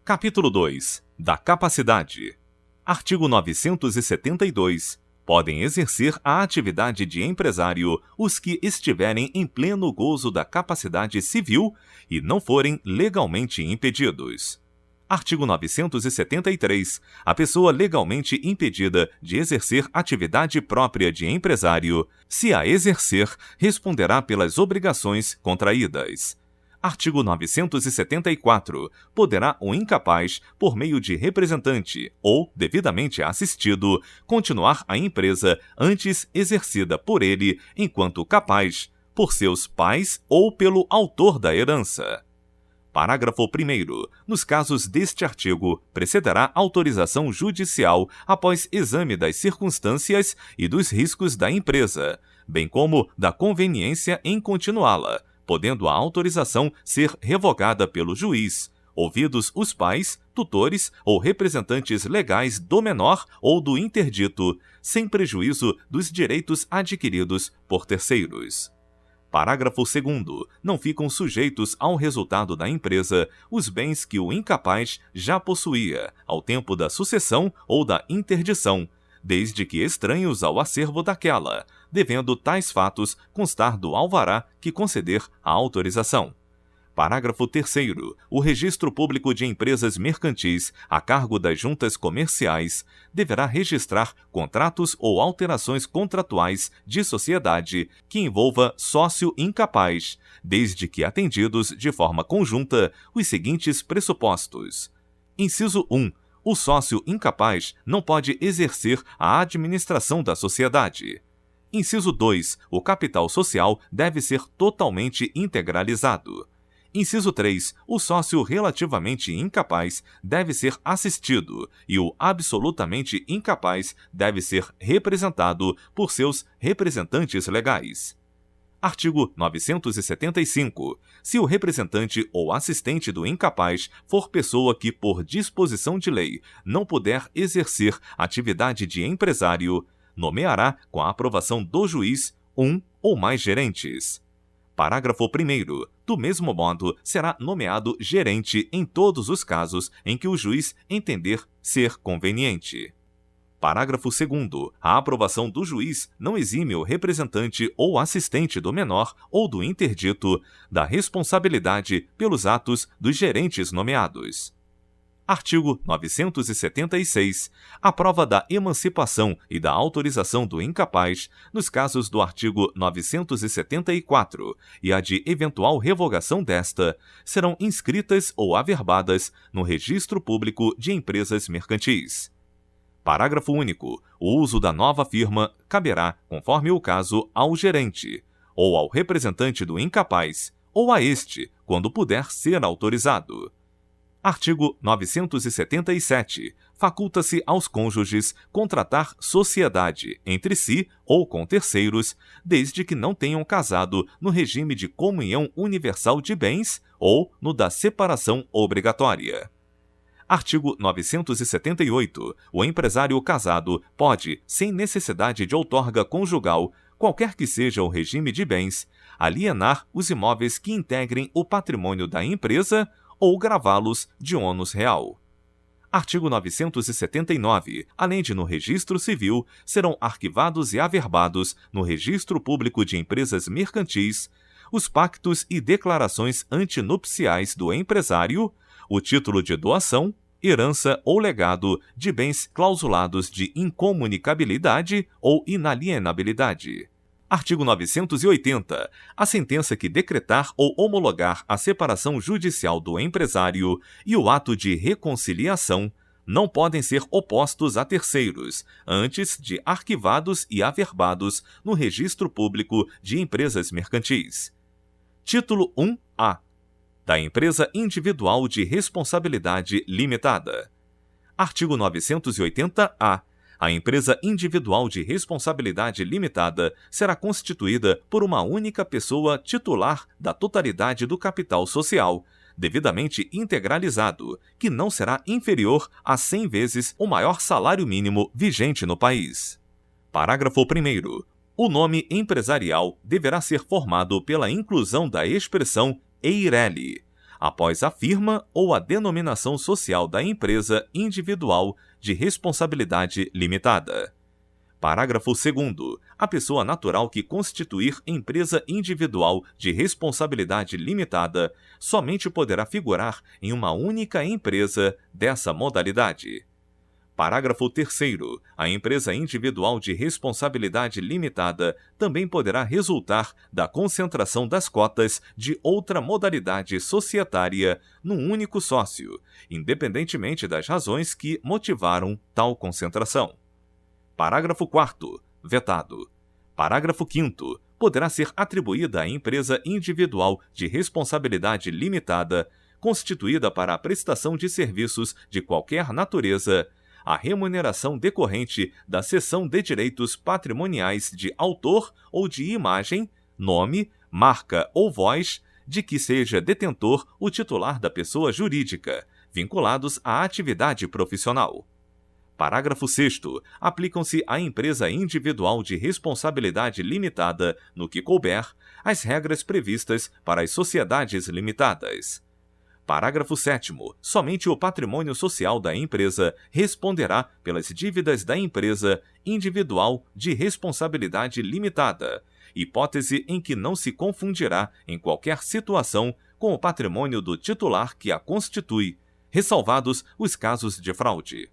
Capítulo 2. Da capacidade. Artigo 972. Podem exercer a atividade de empresário os que estiverem em pleno gozo da capacidade civil e não forem legalmente impedidos. Artigo 973. A pessoa legalmente impedida de exercer atividade própria de empresário, se a exercer, responderá pelas obrigações contraídas. Artigo 974. Poderá o incapaz, por meio de representante ou devidamente assistido, continuar a empresa antes exercida por ele enquanto capaz, por seus pais ou pelo autor da herança. Parágrafo 1º. Nos casos deste artigo, precederá autorização judicial após exame das circunstâncias e dos riscos da empresa, bem como da conveniência em continuá-la, podendo a autorização ser revogada pelo juiz, ouvidos os pais, tutores ou representantes legais do menor ou do interdito, sem prejuízo dos direitos adquiridos por terceiros. Parágrafo 2º. Não ficam sujeitos ao resultado da empresa os bens que o incapaz já possuía ao tempo da sucessão ou da interdição, desde que estranhos ao acervo daquela, devendo tais fatos constar do alvará que conceder a autorização. Parágrafo 3º. O Registro Público de Empresas Mercantis, a cargo das juntas comerciais, deverá registrar contratos ou alterações contratuais de sociedade que envolva sócio incapaz, desde que atendidos de forma conjunta os seguintes pressupostos. Inciso 1. O sócio incapaz não pode exercer a administração da sociedade. Inciso 2. O capital social deve ser totalmente integralizado. Inciso 3. O sócio relativamente incapaz deve ser assistido e o absolutamente incapaz deve ser representado por seus representantes legais. Artigo 975. Se o representante ou assistente do incapaz for pessoa que, por disposição de lei, não puder exercer atividade de empresário, nomeará, com a aprovação do juiz, um ou mais gerentes. Parágrafo 1º. Do mesmo modo, será nomeado gerente em todos os casos em que o juiz entender ser conveniente. Parágrafo 2º. A aprovação do juiz não exime o representante ou assistente do menor ou do interdito da responsabilidade pelos atos dos gerentes nomeados. Artigo 976. A prova da emancipação e da autorização do incapaz, nos casos do artigo 974 e a de eventual revogação desta, serão inscritas ou averbadas no Registro Público de Empresas Mercantis. Parágrafo único. O uso da nova firma caberá, conforme o caso, ao gerente, ou ao representante do incapaz, ou a este, quando puder ser autorizado. Artigo 977. Faculta-se aos cônjuges contratar sociedade entre si ou com terceiros, desde que não tenham casado no regime de comunhão universal de bens ou no da separação obrigatória. Artigo 978. O empresário casado pode, sem necessidade de outorga conjugal, qualquer que seja o regime de bens, alienar os imóveis que integrem o patrimônio da empresa ou gravá-los de ônus real. Artigo 979. Além de no Registro Civil, serão arquivados e averbados no Registro Público de Empresas Mercantis os pactos e declarações antinupciais do empresário, o título de doação, herança ou legado de bens clausulados de incomunicabilidade ou inalienabilidade. Artigo 980. A sentença que decretar ou homologar a separação judicial do empresário e o ato de reconciliação não podem ser opostos a terceiros, antes de arquivados e averbados no Registro Público de Empresas Mercantis. Título 1A. Da empresa individual de responsabilidade limitada. Artigo 980-A. A empresa individual de responsabilidade limitada será constituída por uma única pessoa titular da totalidade do capital social, devidamente integralizado, que não será inferior a 100 vezes o maior salário mínimo vigente no país. Parágrafo 1º. O nome empresarial deverá ser formado pela inclusão da expressão EIRELI. após a firma ou a denominação social da empresa individual de responsabilidade limitada. Parágrafo 2º. A pessoa natural que constituir empresa individual de responsabilidade limitada somente poderá figurar em uma única empresa dessa modalidade. Parágrafo 3º. A empresa individual de responsabilidade limitada também poderá resultar da concentração das cotas de outra modalidade societária num único sócio, independentemente das razões que motivaram tal concentração. Parágrafo 4º. Vetado. Parágrafo 5º. Poderá ser atribuída à empresa individual de responsabilidade limitada, constituída para a prestação de serviços de qualquer natureza, a remuneração decorrente da cessão de direitos patrimoniais de autor ou de imagem, nome, marca ou voz, de que seja detentor o titular da pessoa jurídica, vinculados à atividade profissional. Parágrafo 6º. Aplicam-se à empresa individual de responsabilidade limitada, no que couber, as regras previstas para as sociedades limitadas. Parágrafo 7º. Somente o patrimônio social da empresa responderá pelas dívidas da empresa individual de responsabilidade limitada, hipótese em que não se confundirá em qualquer situação com o patrimônio do titular que a constitui, ressalvados os casos de fraude.